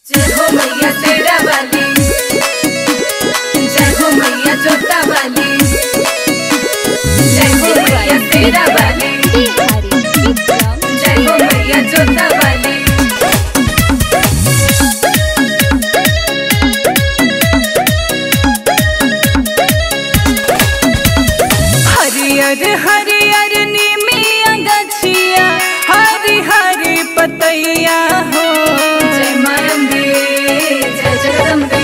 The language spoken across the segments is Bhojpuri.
जय हो मैया तेरा वाली, जय हो मैया जोता वाली, जय हो मैया तेरा वाली, जय हो मैया जोता वाली। हरियर हरियर नीमिया गछिया, हरी हरी पतैया हो। जय माँ अम्बे, जय जगदम्बे।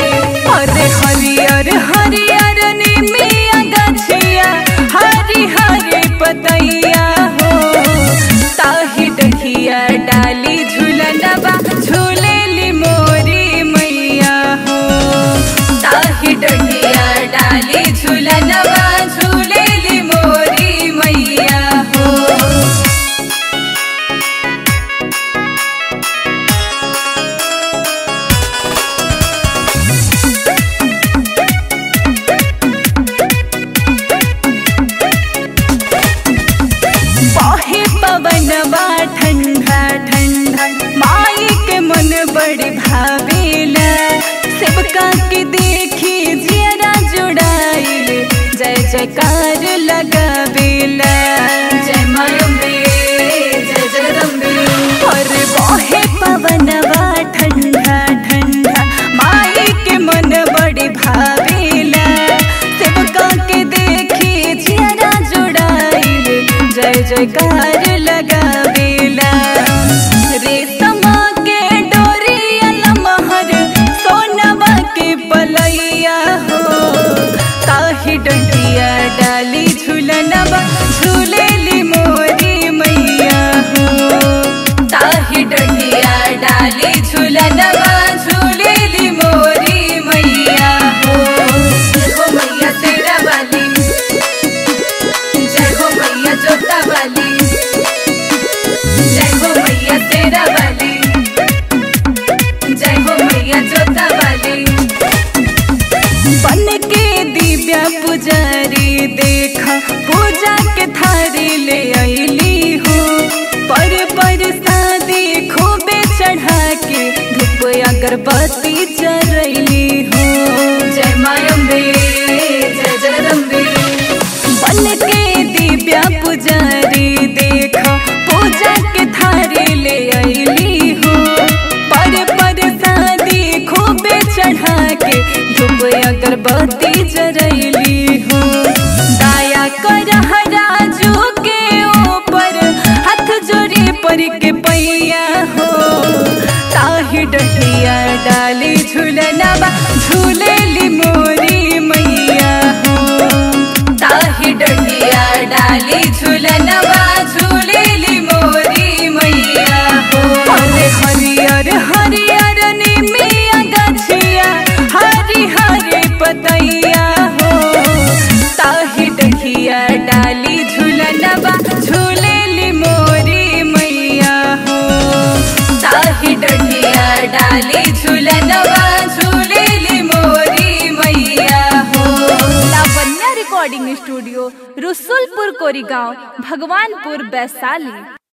अरे हरियर हरियर नीमिया गछिया, हरी हरी पतैया हो। ताही डहिया डाली झूलनवा, झूलेली मोरी मैया हो। ताही डहिया डाली झूलनवा, झूलेली मोरी मैया हो। बाहे पवनवा ठंडा ठंडा, माई के मन बड़ी भावेला। सेवका के देखी जियरा जुड़ाइल, जय जयकार लगावेला। जय माँ अम्बे, जय जगदम्बे। और बाहे पवनवा ठंडा ठंडा, माई के मन बड़ी भावेला। सेवका के देखी जियरा जुड़ाइल, जय जयकार लगावेला। रेशमा के डोरिया लमहर, सोनवा के पलैया हो। ताही डंडिया डाली झूलनवा, झूलेली मोरी मैया हो। ताही डंडिया डाली झूलनवा, झूलेली मोरी मैया हो। जय हो मैया तेरा वाली, जय हो मैया जोता वाली, जय हो मैया तेरा वाली, जय हो मैया जोता वाली। बन के दिव्या पुजारी देखा, पूजा के थारी ले आईली हो। पर शादी खूबे चढ़ा के, धूप अगरबत्ती चढ़ैली हो। जय माँ अम्बे, जय जगदम्बे। बन के दिव्या पुजारी देखा, पूजा के थारी ले आईली हो। पर शादी खूबे चढ़ा के, धूप अगरबत्ती जरैली हो। दाया कर राजू के ऊपर, हाथ जोड़े पर के पैया हो। ताही डहिया डाली झूलनवा, झूलेली मोरी मैया हो। ताही डहिया डाली झूलनवा, झूलेली मोरी मैया हो। अरे हरियर हरियर नीमिया गछिया, हरी हरी पतैया हो। ताही डहिया डाली झूलनवा, झूलेली मोरी मैया हो। ताही डहिया डाली झूलनवा, झूलेली मोरी मैया हो। Lavanya recording studio, Rasulpur Korigaon, Bhagwanpur, Vaishali.